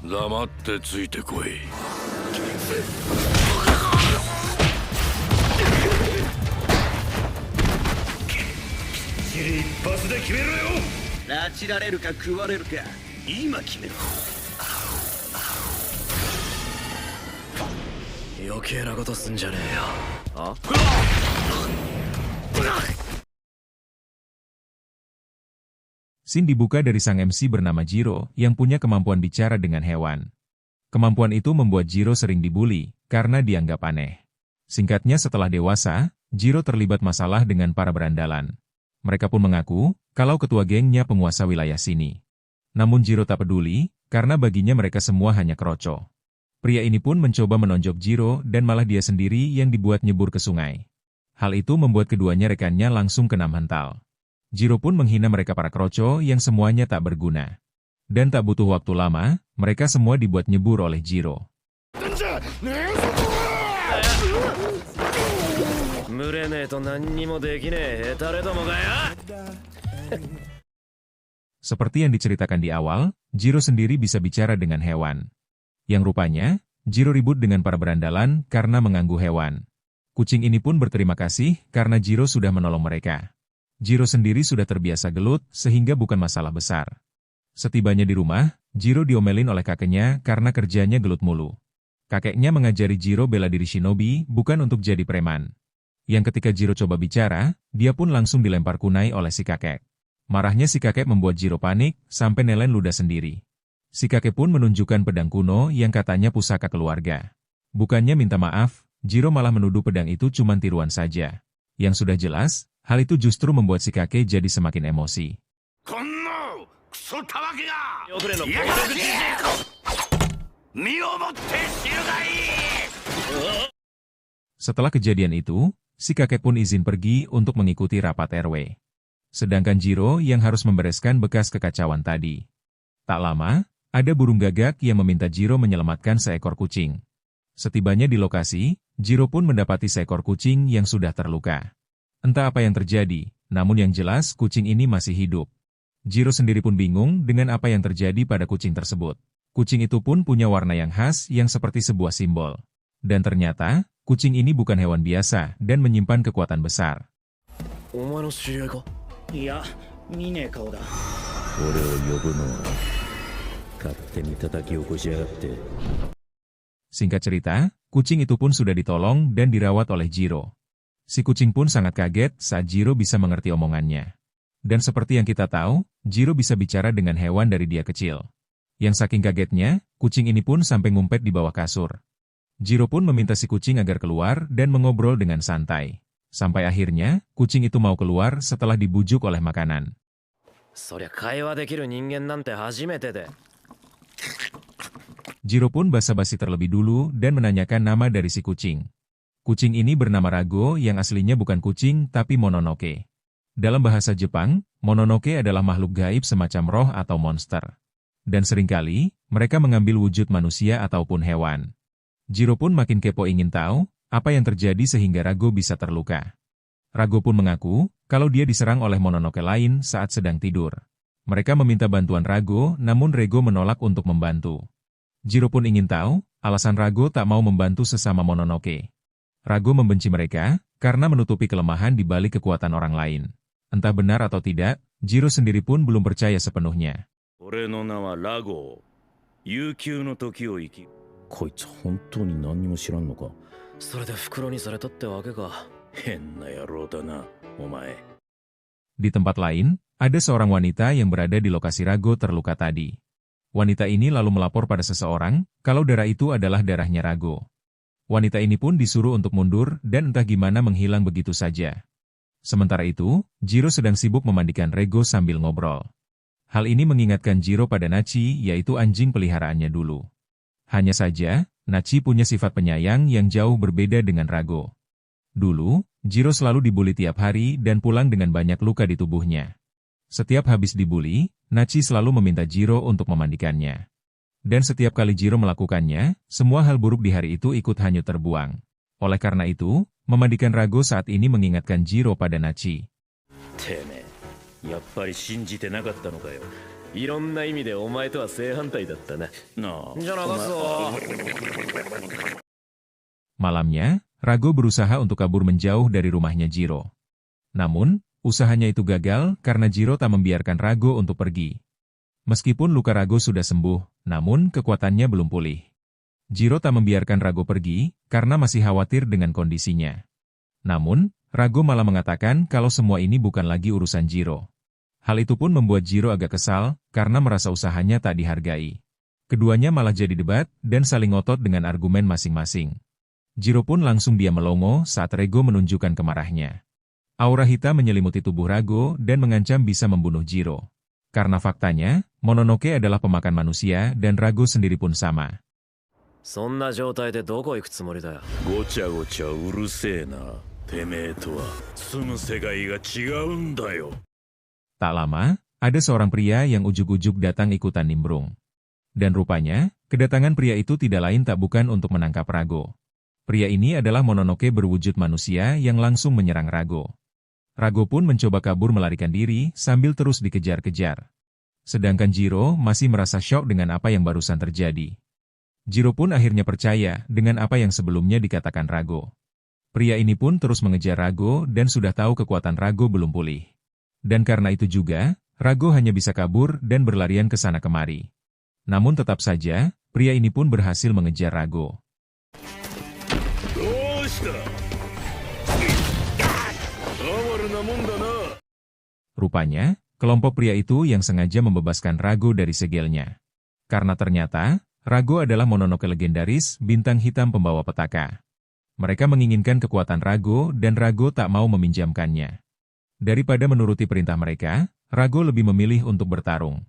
黙ってついてこい。一発で決めろよ。拉致られるか食われるか今決めろ。余計なことすんじゃねえよ。あScene dibuka dari sang MC bernama Jiro yang punya kemampuan bicara dengan hewan. Kemampuan itu membuat Jiro sering dibully karena dianggap aneh. Singkatnya setelah dewasa, Jiro terlibat masalah dengan para berandalan. Mereka pun mengaku kalau ketua gengnya penguasa wilayah sini. Namun Jiro tak peduli karena baginya mereka semua hanya kroco. Pria ini pun mencoba menonjok Jiro dan malah dia sendiri yang dibuat nyebur ke sungai. Hal itu membuat keduanya rekannya langsung kena mental. Jiro pun menghina mereka para kroco yang semuanya tak berguna. Dan tak butuh waktu lama, mereka semua dibuat nyebur oleh Jiro. Seperti yang diceritakan di awal, Jiro sendiri bisa bicara dengan hewan. Yang rupanya, Jiro ribut dengan para berandalan karena mengganggu hewan. Kucing ini pun berterima kasih karena Jiro sudah menolong mereka. Jiro sendiri sudah terbiasa gelut sehingga bukan masalah besar. Setibanya di rumah, Jiro diomelin oleh kakeknya karena kerjanya gelut mulu. Kakeknya mengajari Jiro bela diri shinobi bukan untuk jadi preman. Yang ketika Jiro coba bicara, dia pun langsung dilempar kunai oleh si kakek. Marahnya si kakek membuat Jiro panik sampai nelen ludah sendiri. Si kakek pun menunjukkan pedang kuno yang katanya pusaka keluarga. Bukannya minta maaf, Jiro malah menuduh pedang itu cuma tiruan saja. Yang sudah jelas, hal itu justru membuat si kakek jadi semakin emosi. Setelah kejadian itu, si kakek pun izin pergi untuk mengikuti rapat RW. Sedangkan Jiro yang harus membereskan bekas kekacauan tadi. Tak lama, ada burung gagak yang meminta Jiro menyelamatkan seekor kucing. Setibanya di lokasi, Jiro pun mendapati seekor kucing yang sudah terluka. Entah apa yang terjadi, namun yang jelas kucing ini masih hidup. Jiro sendiri pun bingung dengan apa yang terjadi pada kucing tersebut. Kucing itu pun punya warna yang khas yang seperti sebuah simbol. Dan ternyata, kucing ini bukan hewan biasa dan menyimpan kekuatan besar. Singkat cerita, kucing itu pun sudah ditolong dan dirawat oleh Jiro. Si kucing pun sangat kaget saat Jiro bisa mengerti omongannya. Dan seperti yang kita tahu, Jiro bisa bicara dengan hewan dari dia kecil. Yang saking kagetnya, kucing ini pun sampai ngumpet di bawah kasur. Jiro pun meminta si kucing agar keluar dan mengobrol dengan santai. Sampai akhirnya, kucing itu mau keluar setelah dibujuk oleh makanan. Jiro pun basa-basi terlebih dulu dan menanyakan nama dari si kucing. Kucing ini bernama Rago yang aslinya bukan kucing tapi Mononoke. Dalam bahasa Jepang, Mononoke adalah makhluk gaib semacam roh atau monster. Dan seringkali, mereka mengambil wujud manusia ataupun hewan. Jiro pun makin kepo ingin tahu, apa yang terjadi sehingga Rago bisa terluka. Rago pun mengaku, kalau dia diserang oleh Mononoke lain saat sedang tidur. Mereka meminta bantuan Rago, namun Rago menolak untuk membantu. Jiro pun ingin tahu, alasan Rago tak mau membantu sesama Mononoke. Rago membenci mereka, karena menutupi kelemahan di balik kekuatan orang lain. Entah benar atau tidak, Jiro sendiri pun belum percaya sepenuhnya. Di tempat lain, ada seorang wanita yang berada di lokasi Rago terluka tadi. Wanita ini lalu melapor pada seseorang, kalau darah itu adalah darahnya Rago. Wanita ini pun disuruh untuk mundur dan entah gimana menghilang begitu saja. Sementara itu, Jiro sedang sibuk memandikan Rago sambil ngobrol. Hal ini mengingatkan Jiro pada Nachi, yaitu anjing peliharaannya dulu. Hanya saja, Nachi punya sifat penyayang yang jauh berbeda dengan Rago. Dulu, Jiro selalu dibuli tiap hari dan pulang dengan banyak luka di tubuhnya. Setiap habis dibuli, Nachi selalu meminta Jiro untuk memandikannya. Dan setiap kali Jiro melakukannya, semua hal buruk di hari itu ikut hanyut terbuang. Oleh karena itu, memandikan Rago saat ini mengingatkan Jiro pada Nachi. やっぱり信じてなかったのかよ。いろんな意味でお前とは正反対だったな。なあ。じゃあ流すぞ。Malamnya, Rago berusaha untuk kabur menjauh dari rumahnya Jiro. Namun, usahanya itu gagal karena Jiro tak membiarkan Rago untuk pergi. Meskipun luka Rago sudah sembuh, namun kekuatannya belum pulih. Jiro tak membiarkan Rago pergi karena masih khawatir dengan kondisinya. Namun, Rago malah mengatakan kalau semua ini bukan lagi urusan Jiro. Hal itu pun membuat Jiro agak kesal karena merasa usahanya tak dihargai. Keduanya malah jadi debat dan saling ngotot dengan argumen masing-masing. Jiro pun langsung diam melongo saat Rago menunjukkan kemarahannya. Aura hitam menyelimuti tubuh Rago dan mengancam bisa membunuh Jiro. Karena faktanya, Mononoke adalah pemakan manusia dan Rago sendiri pun sama. そんな状態でどこ行くつもりだよ。ごちゃごちゃうるせえな。てめえとは住む世界が違うんだよ。 Tak lama, ada seorang pria yang ujuk-ujuk datang ikutan nimbrung. Dan rupanya, kedatangan pria itu tidak lain tak bukan untuk menangkap Rago. Pria ini adalah Mononoke berwujud manusia yang langsung menyerang Rago. Rago pun mencoba kabur melarikan diri sambil terus dikejar-kejar. Sedangkan Jiro masih merasa syok dengan apa yang barusan terjadi. Jiro pun akhirnya percaya dengan apa yang sebelumnya dikatakan Rago. Pria ini pun terus mengejar Rago dan sudah tahu kekuatan Rago belum pulih. Dan karena itu juga, Rago hanya bisa kabur dan berlarian ke sana kemari. Namun tetap saja, pria ini pun berhasil mengejar Rago. Rupanya, kelompok pria itu yang sengaja membebaskan Rago dari segelnya. Karena ternyata, Rago adalah Mononoke legendaris, bintang hitam pembawa petaka. Mereka menginginkan kekuatan Rago dan Rago tak mau meminjamkannya. Daripada menuruti perintah mereka, Rago lebih memilih untuk bertarung.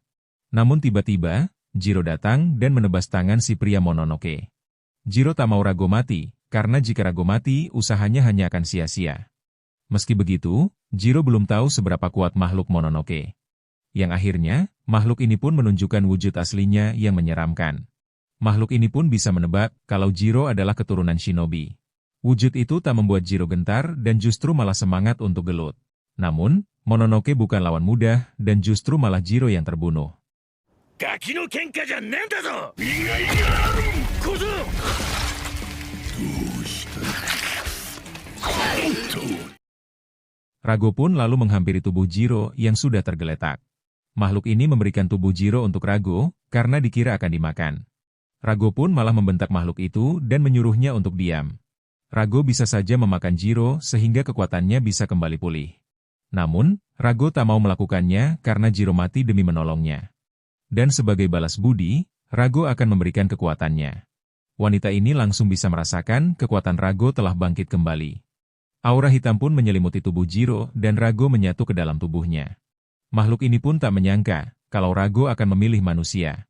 Namun tiba-tiba, Jiro datang dan menebas tangan si pria Mononoke. Jiro tak mau Rago mati, karena jika Rago mati, usahanya hanya akan sia-sia. Meski begitu, Jiro belum tahu seberapa kuat makhluk Mononoke. Yang akhirnya, makhluk ini pun menunjukkan wujud aslinya yang menyeramkan. Makhluk ini pun bisa menebak kalau Jiro adalah keturunan shinobi. Wujud itu tak membuat Jiro gentar dan justru malah semangat untuk gelut. Namun, Mononoke bukan lawan mudah dan justru malah Jiro yang terbunuh. Gaki no kenkaじゃねえんだぞ。小僧。 Rago pun lalu menghampiri tubuh Jiro yang sudah tergeletak. Makhluk ini memberikan tubuh Jiro untuk Rago karena dikira akan dimakan. Rago pun malah membentak makhluk itu dan menyuruhnya untuk diam. Rago bisa saja memakan Jiro sehingga kekuatannya bisa kembali pulih. Namun, Rago tak mau melakukannya karena Jiro mati demi menolongnya. Dan sebagai balas budi, Rago akan memberikan kekuatannya. Wanita ini langsung bisa merasakan kekuatan Rago telah bangkit kembali. Aura hitam pun menyelimuti tubuh Jiro dan Rago menyatu ke dalam tubuhnya. Makhluk ini pun tak menyangka kalau Rago akan memilih manusia.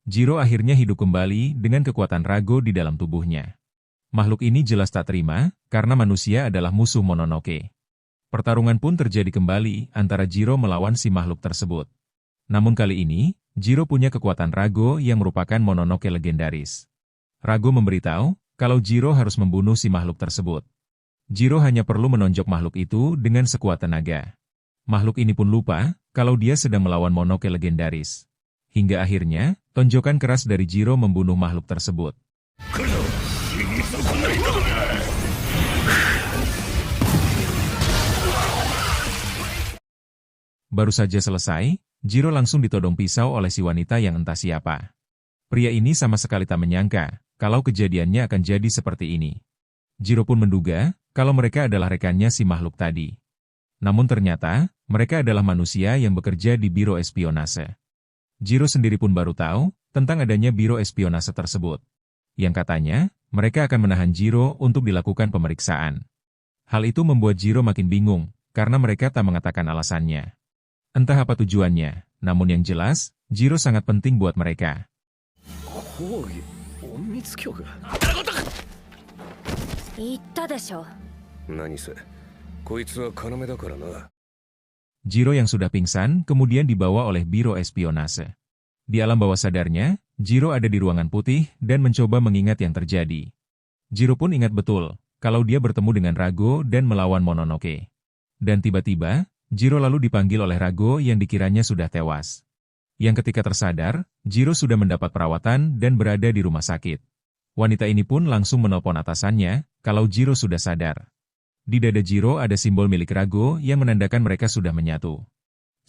Jiro akhirnya hidup kembali dengan kekuatan Rago di dalam tubuhnya. Makhluk ini jelas tak terima karena manusia adalah musuh Mononoke. Pertarungan pun terjadi kembali antara Jiro melawan si makhluk tersebut. Namun kali ini, Jiro punya kekuatan Rago yang merupakan Mononoke legendaris. Rago memberitahu kalau Jiro harus membunuh si makhluk tersebut. Jiro hanya perlu menonjok makhluk itu dengan sekuat tenaga. Makhluk ini pun lupa kalau dia sedang melawan Mononoke legendaris. Hingga akhirnya, tonjokan keras dari Jiro membunuh makhluk tersebut. Baru saja selesai, Jiro langsung ditodong pisau oleh si wanita yang entah siapa. Pria ini sama sekali tak menyangka kalau kejadiannya akan jadi seperti ini. Jiro pun menduga kalau mereka adalah rekannya si makhluk tadi. Namun ternyata, mereka adalah manusia yang bekerja di Biro Espionase. Jiro sendiri pun baru tahu tentang adanya Biro Espionase tersebut. Yang katanya, mereka akan menahan Jiro untuk dilakukan pemeriksaan. Hal itu membuat Jiro makin bingung, karena mereka tak mengatakan alasannya. Entah apa tujuannya, namun yang jelas, Jiro sangat penting buat mereka. Jiro yang sudah pingsan kemudian dibawa oleh Biro Espionase. Di alam bawah sadarnya, Jiro ada di ruangan putih dan mencoba mengingat yang terjadi. Jiro pun ingat betul kalau dia bertemu dengan Rago dan melawan Mononoke. Dan tiba-tiba, Jiro lalu dipanggil oleh Rago yang dikiranya sudah tewas. Yang ketika tersadar, Jiro sudah mendapat perawatan dan berada di rumah sakit. Wanita ini pun langsung menelpon atasannya, kalau Jiro sudah sadar. Di dada Jiro ada simbol milik Rago yang menandakan mereka sudah menyatu.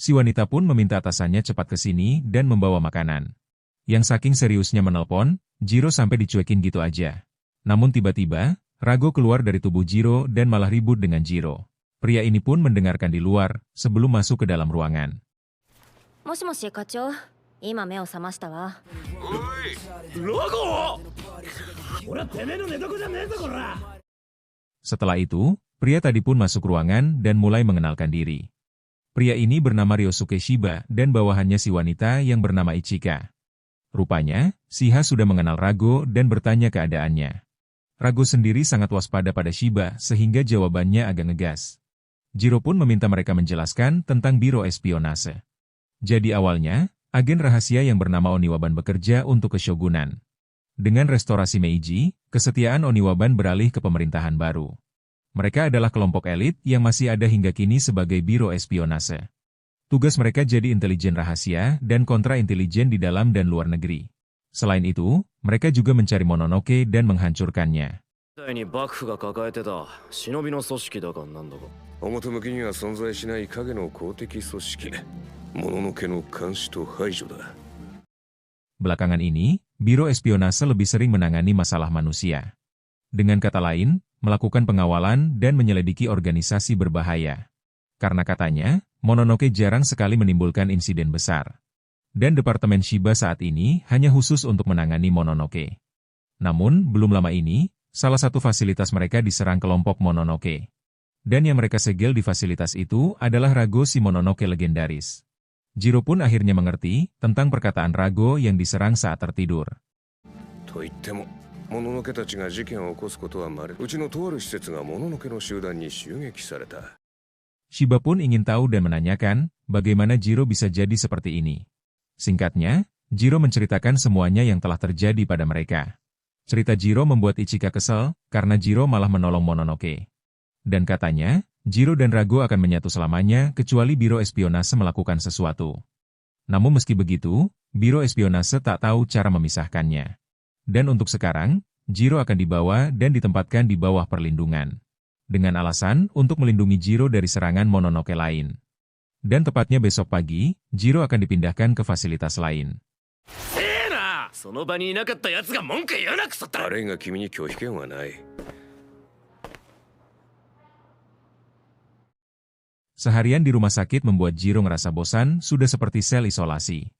Si wanita pun meminta atasannya cepat ke sini dan membawa makanan. Yang saking seriusnya menelpon, Jiro sampai dicuekin gitu aja. Namun tiba-tiba, Rago keluar dari tubuh Jiro dan malah ribut dengan Jiro. Pria ini pun mendengarkan di luar, sebelum masuk ke dalam ruangan. Moshi-moshi, Kachou. Ima meo samashita wa. Setelah itu, pria tadi pun masuk ruangan dan mulai mengenalkan diri. Pria ini bernama Ryosuke Shiba dan bawahannya si wanita yang bernama Ichika. Rupanya, Shiha sudah mengenal Rago dan bertanya keadaannya. Rago sendiri sangat waspada pada Shiba sehingga jawabannya agak ngegas. Jiro pun meminta mereka menjelaskan tentang biro espionase. Jadi awalnya, agen rahasia yang bernama Oniwaban bekerja untuk Keshogunan. Dengan restorasi Meiji, kesetiaan Oniwaban beralih ke pemerintahan baru. Mereka adalah kelompok elit yang masih ada hingga kini sebagai biro espionase. Tugas mereka jadi intelijen rahasia dan kontra-intelijen di dalam dan luar negeri. Selain itu, mereka juga mencari Mononoke dan menghancurkannya. 表向きには存在しない影の公的組織もののけの監視と排除だ。 Belakangan ini, biro espionase lebih sering menangani masalah manusia. Dengan kata lain, melakukan pengawalan dan menyelidiki organisasi berbahaya. Karena katanya, Mononoke jarang sekali menimbulkan insiden besar. Dan Departemen Shiba saat ini hanya khusus untuk menangani Mononoke. Namun, belum lama ini, salah satu fasilitas mereka diserang kelompok Mononoke. Dan yang mereka segel di fasilitas itu adalah Rago si Mononoke legendaris. Jiro pun akhirnya mengerti tentang perkataan Rago yang diserang saat tertidur. と言っても、もののけたちが事件を起こすことは稀。うちのとある施設がもののけの集団に襲撃された。 Shiba pun ingin tahu dan menanyakan, bagaimana Jiro bisa jadi seperti ini. Singkatnya, Jiro menceritakan semuanya yang telah terjadi pada mereka. Cerita Jiro membuat Ichika kesal, karena Jiro malah menolong Mononoke. Dan katanya, Jiro dan Rago akan menyatu selamanya kecuali biro espionase melakukan sesuatu. Namun meski begitu, biro espionase tak tahu cara memisahkannya. Dan untuk sekarang, Jiro akan dibawa dan ditempatkan di bawah perlindungan. Dengan alasan untuk melindungi Jiro dari serangan Mononoke lain. Dan tepatnya besok pagi, Jiro akan dipindahkan ke fasilitas lain. その場にいなかった奴が文句言うなくそった。あれが君に拒否権はない。 Seharian di rumah sakit membuat Jiro ngerasa bosan, sudah seperti sel isolasi.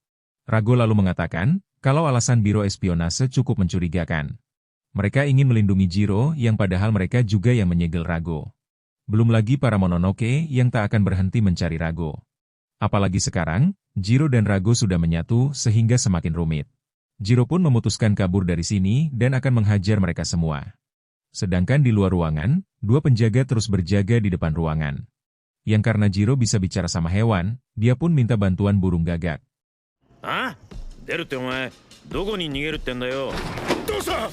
Rago lalu mengatakan, kalau alasan biro espionase cukup mencurigakan. Mereka ingin melindungi Jiro yang padahal mereka juga yang menyegel Rago. Belum lagi para Mononoke yang tak akan berhenti mencari Rago. Apalagi sekarang, Jiro dan Rago sudah menyatu sehingga semakin rumit. Jiro pun memutuskan kabur dari sini dan akan menghajar mereka semua. Sedangkan di luar ruangan, dua penjaga terus berjaga di depan ruangan. Yang karena Jiro bisa bicara sama hewan, dia pun minta bantuan burung gagak. Ah? 出るってお前、どこに逃げるってんだよ。どうした？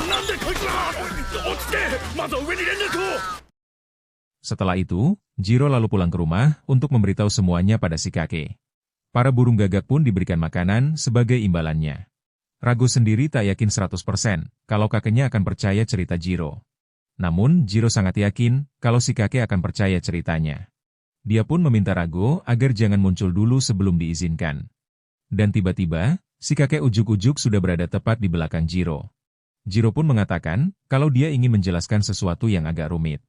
なんでこいつら！落ちて！まずは上に連絡を！ Setelah itu, Jiro lalu pulang ke rumah untuk memberitahu semuanya pada si kakek. Para burung gagak pun diberikan makanan sebagai imbalannya. Rago sendiri tak yakin 100% kalau kakeknya akan percaya cerita Jiro. Namun, Jiro sangat yakin kalau si kakek akan percaya ceritanya. Dia pun meminta Rago agar jangan muncul dulu sebelum diizinkan. Dan tiba-tiba, si kakek ujuk-ujuk sudah berada tepat di belakang Jiro. Jiro pun mengatakan kalau dia ingin menjelaskan sesuatu yang agak rumit.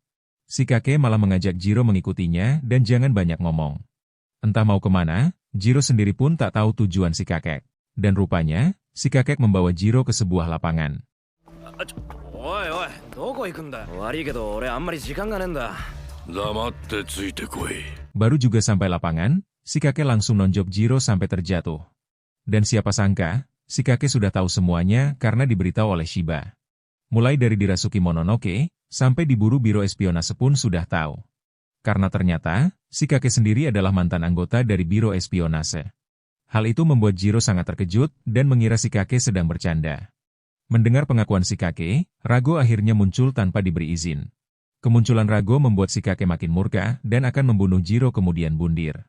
Si kakek malah mengajak Jiro mengikutinya dan jangan banyak ngomong. Entah mau kemana, Jiro sendiri pun tak tahu tujuan si kakek. Dan rupanya, si kakek membawa Jiro ke sebuah lapangan. おいおい、どこ行くんだ。悪いけど俺あんまり時間がねえんだ。黙ってついてこい。 Baru juga sampai lapangan, si kakek langsung nonjok Jiro sampai terjatuh. Dan siapa sangka, si kakek sudah tahu semuanya karena diberitahu oleh Shiba. Mulai dari dirasuki Mononoke, sampai diburu biro espionase pun sudah tahu. Karena ternyata, si kakek sendiri adalah mantan anggota dari biro espionase. Hal itu membuat Jiro sangat terkejut dan mengira si kakek sedang bercanda. Mendengar pengakuan si kakek, Rago akhirnya muncul tanpa diberi izin. Kemunculan Rago membuat si kakek makin murka dan akan membunuh Jiro kemudian bundir.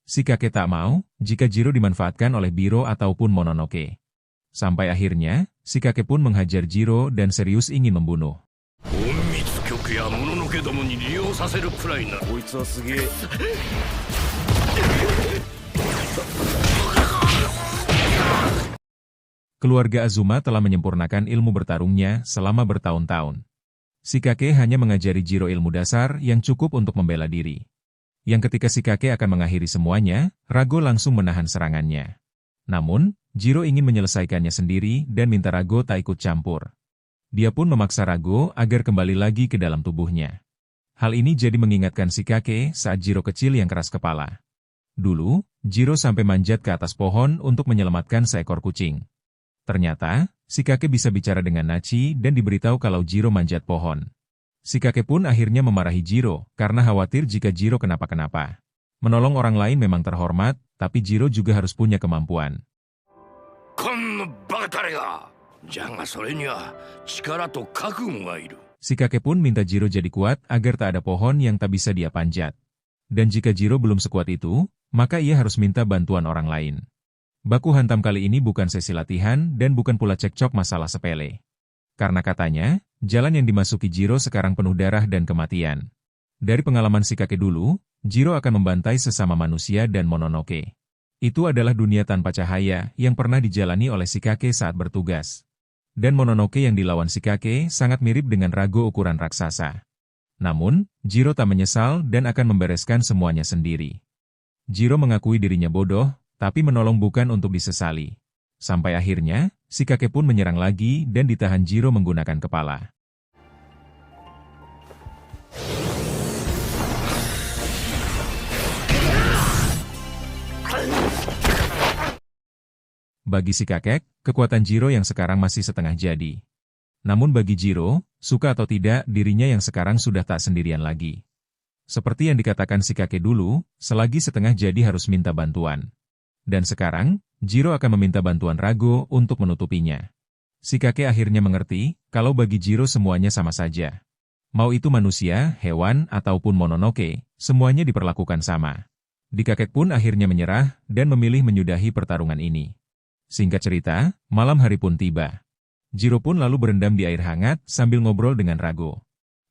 Si kakek tak mau jika Jiro dimanfaatkan oleh Biro ataupun Mononoke. Sampai akhirnya, si kakek pun menghajar Jiro dan serius ingin membunuh. 隠密局やもののけどもに利用させるくらいな。こいつはすげえ。 Keluarga Azuma telah menyempurnakan ilmu bertarungnya selama bertahun-tahun. Si kakek hanya mengajari Jiro ilmu dasar yang cukup untuk membela diri. Yang ketika si kakek akan mengakhiri semuanya, Rago langsung menahan serangannya. Namun, Jiro ingin menyelesaikannya sendiri dan minta Rago tak ikut campur. Dia pun memaksa Rago agar kembali lagi ke dalam tubuhnya. Hal ini jadi mengingatkan si kakek saat Jiro kecil yang keras kepala. Dulu, Jiro sampai manjat ke atas pohon untuk menyelamatkan seekor kucing. Ternyata, si kakek bisa bicara dengan Nachi dan diberitahu kalau Jiro manjat pohon. Si kakek pun akhirnya memarahi Jiro karena khawatir jika Jiro kenapa-kenapa. Menolong orang lain memang terhormat, tapi Jiro juga harus punya kemampuan. こんなバカタレが。じゃがそれには力と覚悟がいる。 Si kakek pun minta Jiro jadi kuat agar tak ada pohon yang tak bisa dia panjat. Dan jika Jiro belum sekuat itu, maka ia harus minta bantuan orang lain. Baku hantam kali ini bukan sesi latihan dan bukan pula cekcok masalah sepele. Karena katanya, jalan yang dimasuki Jiro sekarang penuh darah dan kematian. Dari pengalaman si kakek dulu, Jiro akan membantai sesama manusia dan Mononoke. Itu adalah dunia tanpa cahaya yang pernah dijalani oleh si kakek saat bertugas. Dan Mononoke yang dilawan si kakek sangat mirip dengan Rago ukuran raksasa. Namun, Jiro tak menyesal dan akan membereskan semuanya sendiri. Jiro mengakui dirinya bodoh, tapi menolong bukan untuk disesali. Sampai akhirnya, si kakek pun menyerang lagi dan ditahan Jiro menggunakan kepala. Bagi si kakek, kekuatan Jiro yang sekarang masih setengah jadi. Namun bagi Jiro, suka atau tidak, dirinya yang sekarang sudah tak sendirian lagi. Seperti yang dikatakan si kakek dulu, selagi setengah jadi harus minta bantuan. Dan sekarang, Jiro akan meminta bantuan Rago untuk menutupinya. Si kakek akhirnya mengerti, kalau bagi Jiro semuanya sama saja. Mau itu manusia, hewan, ataupun Mononoke, semuanya diperlakukan sama. Di kakek pun akhirnya menyerah, dan memilih menyudahi pertarungan ini. Singkat cerita, malam hari pun tiba. Jiro pun lalu berendam di air hangat sambil ngobrol dengan Rago.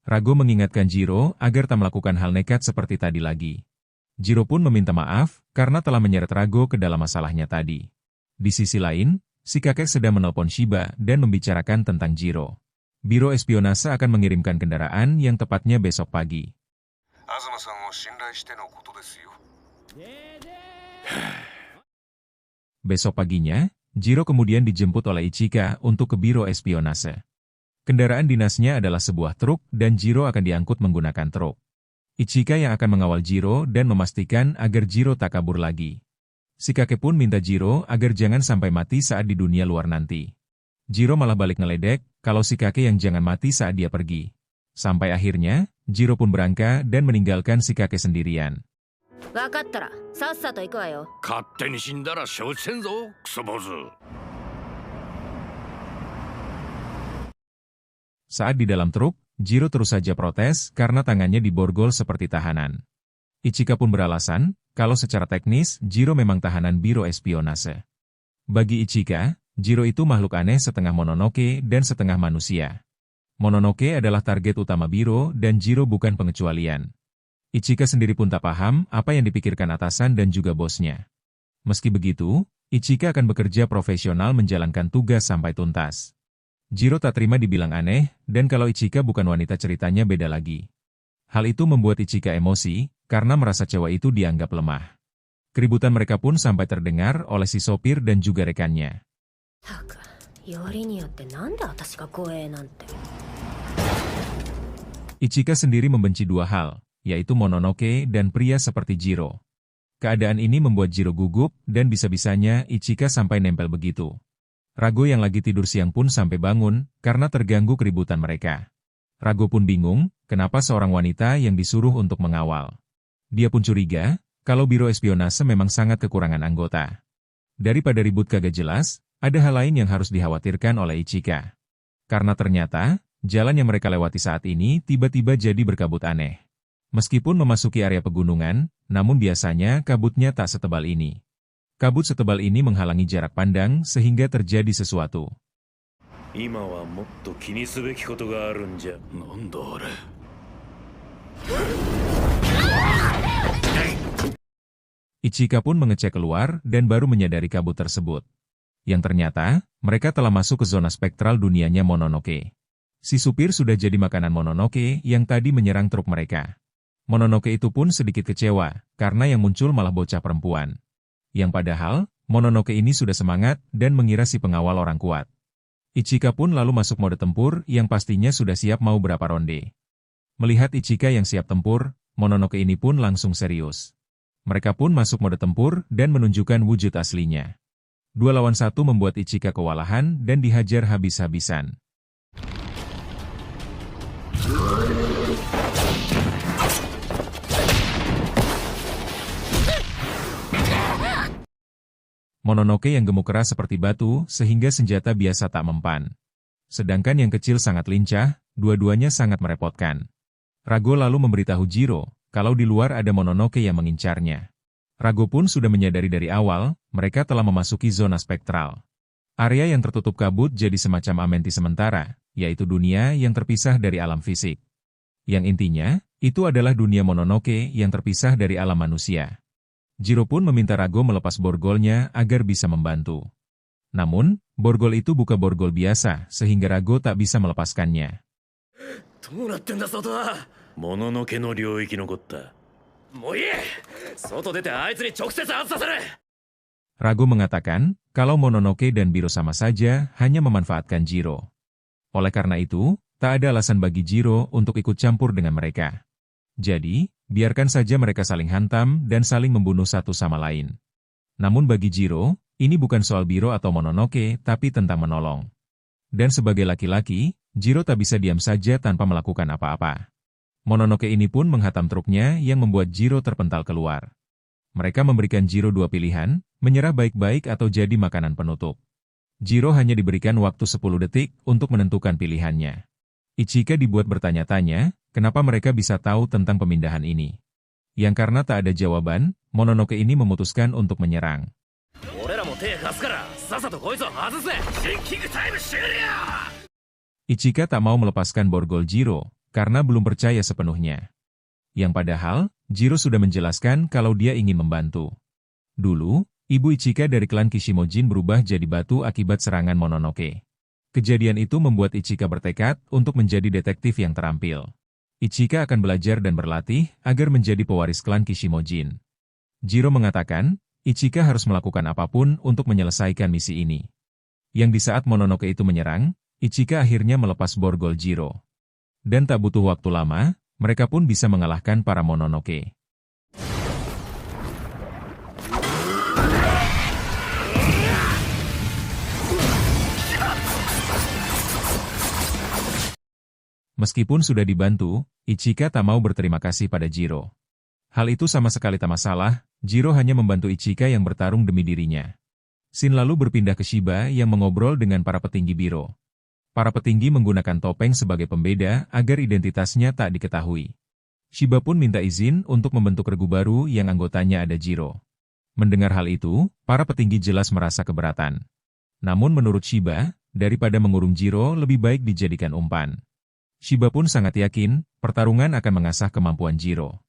Rago mengingatkan Jiro agar tak melakukan hal nekat seperti tadi lagi. Jiro pun meminta maaf karena telah menyeret Rago ke dalam masalahnya tadi. Di sisi lain, si kakek sedang menelpon Shiba dan membicarakan tentang Jiro. Biro espionase akan mengirimkan kendaraan yang tepatnya besok pagi. Besok paginya, Jiro kemudian dijemput oleh Ichika untuk ke biro espionase. Kendaraan dinasnya adalah sebuah truk dan Jiro akan diangkut menggunakan truk. Ichika yang akan mengawal Jiro dan memastikan agar Jiro tak kabur lagi. Si kakek pun minta Jiro agar jangan sampai mati saat di dunia luar nanti. Jiro malah balik ngeledek kalau si kakek yang jangan mati saat dia pergi. Sampai akhirnya, Jiro pun berangkat dan meninggalkan si kakek sendirian. わかったらさっさと行くわよ。勝手に死んだら承知せんぞ、クソ坊主。 Saat di dalam truk, Jiro terus saja protes karena tangannya diborgol seperti tahanan. Ichika pun beralasan, kalau secara teknis, Jiro memang tahanan biro espionase. Bagi Ichika, Jiro itu makhluk aneh setengah Mononoke dan setengah manusia. Mononoke adalah target utama biro dan Jiro bukan pengecualian. Ichika sendiri pun tak paham apa yang dipikirkan atasan dan juga bosnya. Meski begitu, Ichika akan bekerja profesional menjalankan tugas sampai tuntas. Jiro tak terima dibilang aneh, dan kalau Ichika bukan wanita ceritanya beda lagi. Hal itu membuat Ichika emosi, karena merasa cewek itu dianggap lemah. Keributan mereka pun sampai terdengar oleh si sopir dan juga rekannya. Ichika sendiri membenci dua hal, yaitu Mononoke dan pria seperti Jiro. Keadaan ini membuat Jiro gugup dan bisa-bisanya Ichika sampai nempel begitu. Rago yang lagi tidur siang pun sampai bangun karena terganggu keributan mereka. Rago pun bingung, kenapa seorang wanita yang disuruh untuk mengawal. Dia pun curiga, kalau biro espionase memang sangat kekurangan anggota. Daripada ribut kagak jelas, ada hal lain yang harus dikhawatirkan oleh Ichika. Karena ternyata, jalan yang mereka lewati saat ini tiba-tiba jadi berkabut aneh. Meskipun memasuki area pegunungan, namun biasanya kabutnya tak setebal ini. Kabut setebal ini menghalangi jarak pandang sehingga terjadi sesuatu. 今はもっと気にすべきことがあるんじゃ。なんだあれ。Ichika pun mengecek keluar dan baru menyadari kabut tersebut. Yang ternyata, mereka telah masuk ke zona spektral dunianya Mononoke. Si supir sudah jadi makanan Mononoke yang tadi menyerang truk mereka. Mononoke itu pun sedikit kecewa, karena yang muncul malah bocah perempuan. Yang padahal, Mononoke ini sudah semangat dan mengira si pengawal orang kuat. Ichika pun lalu masuk mode tempur yang pastinya sudah siap mau berapa ronde. Melihat Ichika yang siap tempur, Mononoke ini pun langsung serius. Mereka pun masuk mode tempur dan menunjukkan wujud aslinya. 2 lawan 1 membuat Ichika kewalahan dan dihajar habis-habisan. Mononoke yang gemuk keras seperti batu sehingga senjata biasa tak mempan. Sedangkan yang kecil sangat lincah, dua-duanya sangat merepotkan. Rago lalu memberitahu Jiro kalau di luar ada Mononoke yang mengincarnya. Rago pun sudah menyadari dari awal, mereka telah memasuki zona spektral. Area yang tertutup kabut jadi semacam amenti sementara, yaitu dunia yang terpisah dari alam fisik. Yang intinya, itu adalah dunia Mononoke yang terpisah dari alam manusia. Jiro pun meminta Rago melepas borgolnya agar bisa membantu. Namun, borgol itu bukan borgol biasa, sehingga Rago tak bisa melepaskannya. どうなってんだ外は。もののけの領域残った。もういい。外出てあいつに直接外させる。 Rago mengatakan, kalau Mononoke dan Biro sama saja hanya memanfaatkan Jiro. Oleh karena itu, tak ada alasan bagi Jiro untuk ikut campur dengan mereka. Jadi, biarkan saja mereka saling hantam dan saling membunuh satu sama lain. Namun bagi Jiro, ini bukan soal Biro atau Mononoke, tapi tentang menolong. Dan sebagai laki-laki, Jiro tak bisa diam saja tanpa melakukan apa-apa. Mononoke ini pun menghantam truknya yang membuat Jiro terpental keluar. Mereka memberikan Jiro 2 pilihan, menyerah baik-baik atau jadi makanan penutup. Jiro hanya diberikan waktu 10 detik untuk menentukan pilihannya. Ichika dibuat bertanya-tanya, kenapa mereka bisa tahu tentang pemindahan ini. Yang karena tak ada jawaban, Mononoke ini memutuskan untuk menyerang. 俺らも手貸すからさっさとこいつを外せ。シンキングタイム終了。 Ichika tak mau melepaskan borgol Jiro, karena belum percaya sepenuhnya. Yang padahal, Jiro sudah menjelaskan kalau dia ingin membantu. Dulu, ibu Ichika dari klan Kishimojin berubah jadi batu akibat serangan Mononoke. Kejadian itu membuat Ichika bertekad untuk menjadi detektif yang terampil. Ichika akan belajar dan berlatih agar menjadi pewaris klan Kishimojin. Jiro mengatakan, Ichika harus melakukan apapun untuk menyelesaikan misi ini. Yang di saat Mononoke itu menyerang, Ichika akhirnya melepas borgol Jiro. Dan tak butuh waktu lama, mereka pun bisa mengalahkan para Mononoke. Meskipun sudah dibantu, Ichika tak mau berterima kasih pada Jiro. Hal itu sama sekali tak masalah, Jiro hanya membantu Ichika yang bertarung demi dirinya. Shin lalu berpindah ke Shiba yang mengobrol dengan para petinggi Biro. Para petinggi menggunakan topeng sebagai pembeda agar identitasnya tak diketahui. Shiba pun minta izin untuk membentuk regu baru yang anggotanya ada Jiro. Mendengar hal itu, para petinggi jelas merasa keberatan. Namun menurut Shiba, daripada mengurung Jiro lebih baik dijadikan umpan. Shiba pun sangat yakin, pertarungan akan mengasah kemampuan Jiro.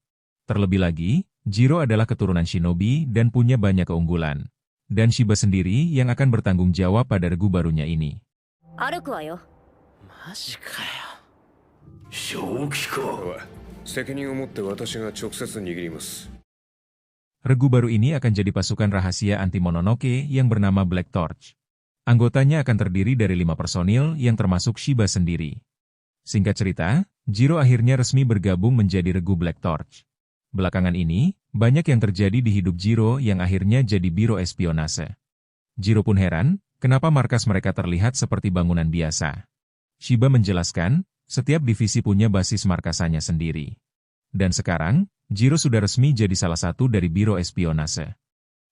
Terlebih lagi, Jiro adalah keturunan shinobi dan punya banyak keunggulan. Dan Shiba sendiri yang akan bertanggung jawab pada regu barunya ini. 歩くわよ。マジかよ。正気か。責任を持って私が直接握ります。 Regu baru ini akan jadi pasukan rahasia anti Mononoke yang bernama Black Torch. Anggotanya akan terdiri dari 5 personil yang termasuk Shiba sendiri. Singkat cerita, Jiro akhirnya resmi bergabung menjadi regu Black Torch. Belakangan ini, banyak yang terjadi di hidup Jiro yang akhirnya jadi biro espionase. Jiro pun heran, kenapa markas mereka terlihat seperti bangunan biasa. Shiba menjelaskan, setiap divisi punya basis markasannya sendiri. Dan sekarang, Jiro sudah resmi jadi salah satu dari biro espionase.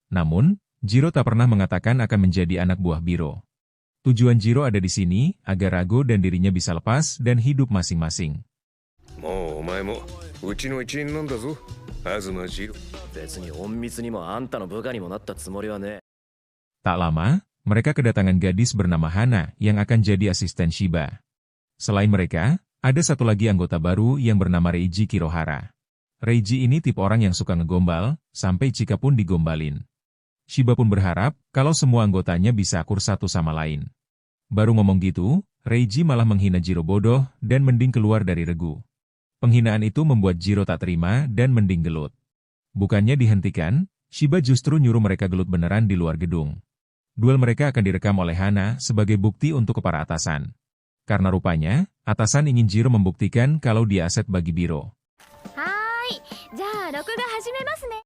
Namun, Jiro tak pernah mengatakan akan menjadi anak buah biro. Tujuan Jiro ada di sini agar Rago dan dirinya bisa lepas dan hidup masing-masing. もうお前もうちの一員なんだぞ、東次郎。別に隠密にもあんたの部下にもなったつもりはねえ。 Tak lama, mereka kedatangan gadis bernama Hana yang akan jadi asisten Shiba. Selain mereka, ada satu lagi anggota baru yang bernama Reiji Kirohara. Reiji ini tipe orang yang suka ngegombal, sampai Chika pun digombalin. Shiba pun berharap kalau semua anggotanya bisa akur satu sama lain. Baru ngomong gitu, Reiji malah menghina Jiro bodoh dan mending keluar dari regu. Penghinaan itu membuat Jiro tak terima dan mending gelut. Bukannya dihentikan, Shiba justru nyuruh mereka gelut beneran di luar gedung. Duel mereka akan direkam oleh Hana sebagai bukti untuk para atasan. Karena rupanya, atasan ingin Jiro membuktikan kalau dia aset bagi Biro. はーい、じゃあ録画始めますね。